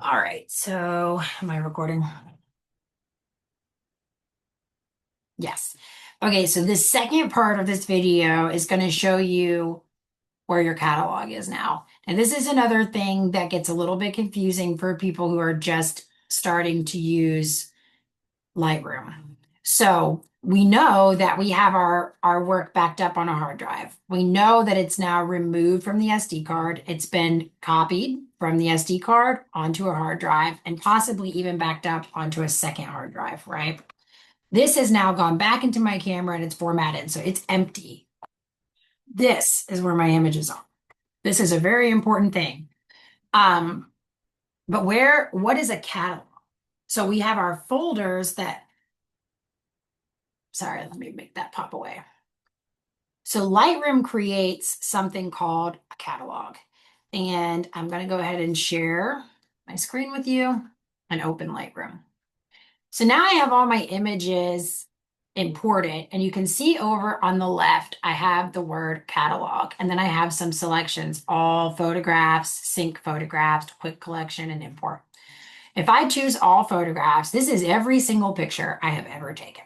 All right, so am I recording? Yes. Okay, so the second part of this video is going to show you where your catalog is now. And this is another thing that gets a little bit confusing for people who are just starting to use Lightroom. So we know that we have our work backed up on a hard drive. We know that it's now removed from the SD card. It's been copied from the SD card onto a hard drive and possibly even backed up onto a second hard drive, right? This has now gone back into my camera and it's formatted, so it's empty. This is where my images are. This is a very important thing. Um, but what is a catalog? So we have our folders that, sorry, let me make that pop away. So Lightroom creates something called a catalog. And I'm going to go ahead and share my screen with you and open Lightroom. So now I have all my images imported, and you can see over on the left, I have the word catalog, and then I have some selections, all photographs, sync photographs, quick collection, and import. If I choose all photographs, this is every single picture I have ever taken.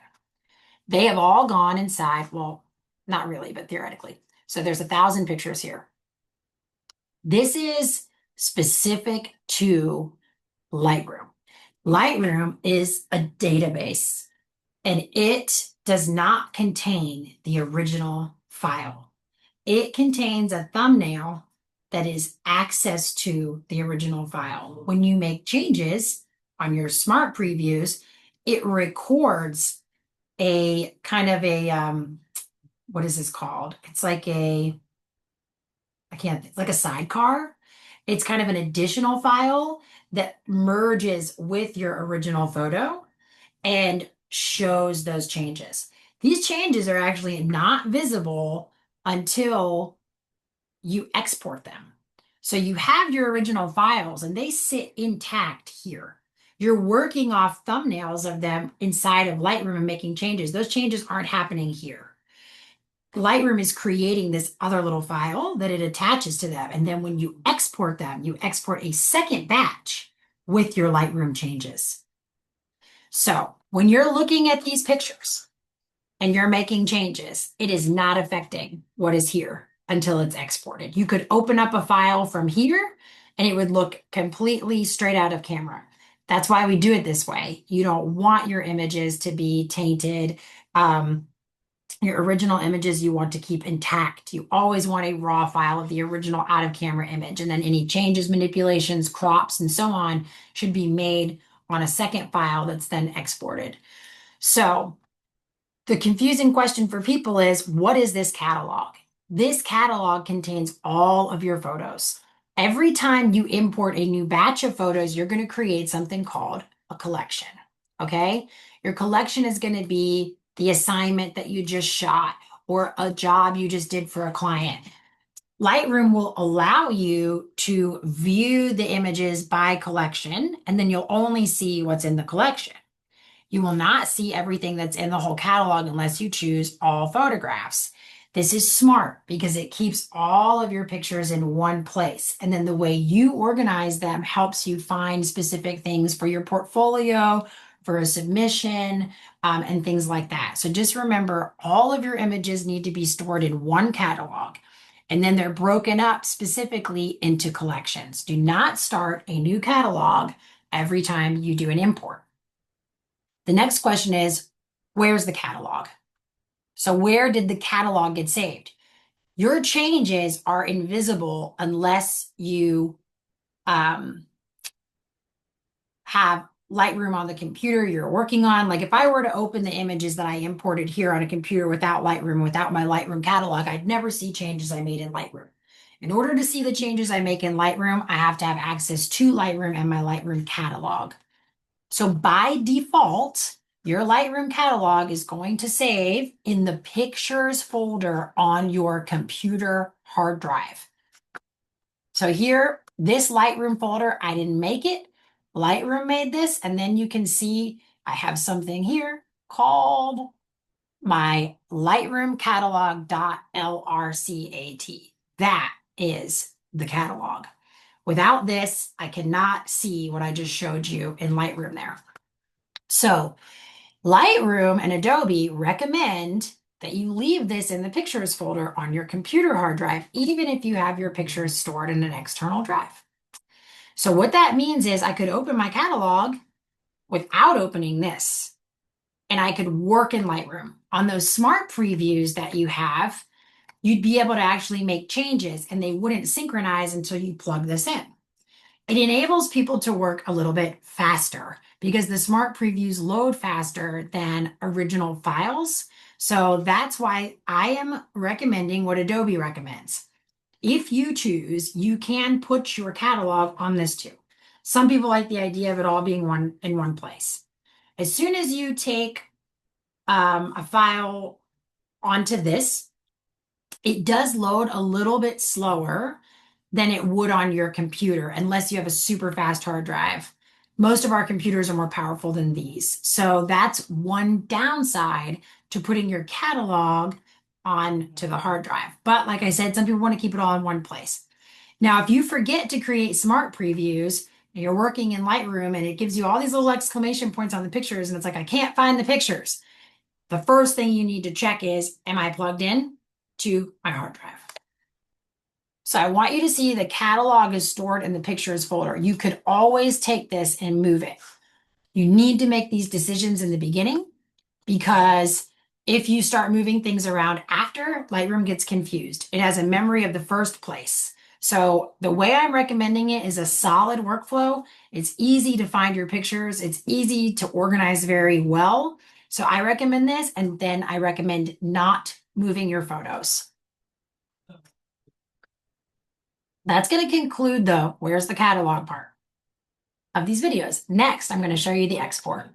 They have all gone inside, well, not really, but theoretically. So there's 1,000 pictures here. This is specific to Lightroom. Lightroom is a database and it does not contain the original file. It contains a thumbnail that is access to the original file. When you make changes on your smart previews, it records a kind of a, what is this called? It's like it's like a sidecar. It's kind of an additional file that merges with your original photo and shows those changes. These changes are actually not visible until you export them. So you have your original files and they sit intact here. You're working off thumbnails of them inside of Lightroom and making changes. Those changes aren't happening here. Lightroom is creating this other little file that it attaches to them. And then when you export them, you export a second batch with your Lightroom changes. So when you're looking at these pictures and you're making changes, it is not affecting what is here until it's exported. You could open up a file from here and it would look completely straight out of camera. That's why we do it this way. You don't want your images to be tainted. Your original images you want to keep intact. You always want a raw file of the original out of camera image. And then any changes, manipulations, crops, and so on should be made on a second file that's then exported. So the confusing question for people is, what is this catalog? This catalog contains all of your photos. Every time you import a new batch of photos, you're going to create something called a collection. Okay? Your collection is going to be the assignment that you just shot or a job you just did for a client. Lightroom will allow you to view the images by collection, and then you'll only see what's in the collection. You will not see everything that's in the whole catalog unless you choose all photographs. This is smart because it keeps all of your pictures in one place. And then the way you organize them helps you find specific things for your portfolio, for a submission, and things like that. So just remember, all of your images need to be stored in one catalog. And then they're broken up specifically into collections. Do not start a new catalog every time you do an import. The next question is, where's the catalog? So where did the catalog get saved? Your changes are invisible unless you have Lightroom on the computer you're working on. Like if I were to open the images that I imported here on a computer without Lightroom, without my Lightroom catalog, I'd never see changes I made in Lightroom. In order to see the changes I make in Lightroom, I have to have access to Lightroom and my Lightroom catalog. So by default, your Lightroom catalog is going to save in the pictures folder on your computer hard drive. So here, this Lightroom folder, I didn't make it. Lightroom made this, and then you can see I have something here called my Lightroom catalog.lrcat. That is the catalog. Without this, I cannot see what I just showed you in Lightroom there. So Lightroom and Adobe recommend that you leave this in the pictures folder on your computer hard drive, even if you have your pictures stored in an external drive. So what that means is I could open my catalog without opening this, and I could work in Lightroom. On those smart previews that you have, you'd be able to actually make changes and they wouldn't synchronize until you plug this in. It enables people to work a little bit faster because the smart previews load faster than original files. So that's why I am recommending what Adobe recommends. If you choose, you can put your catalog on this too. Some people like the idea of it all being in one place. As soon as you take a file onto this, it does load a little bit slower than it would on your computer, unless you have a super fast hard drive. Most of our computers are more powerful than these. So that's one downside to putting your catalog onto the hard drive. But like I said, some people want to keep it all in one place. Now, if you forget to create smart previews, and you're working in Lightroom and it gives you all these little exclamation points on the pictures, and it's like, I can't find the pictures. The first thing you need to check is, am I plugged in to my hard drive? So I want you to see the catalog is stored in the pictures folder. You could always take this and move it. You need to make these decisions in the beginning, because if you start moving things around after, Lightroom gets confused. It has a memory of the first place. So the way I'm recommending it is a solid workflow. It's easy to find your pictures. It's easy to organize very well. So I recommend this, and then I recommend not moving your photos. That's going to conclude the where's the catalog part of these videos. Next, I'm going to show you the export.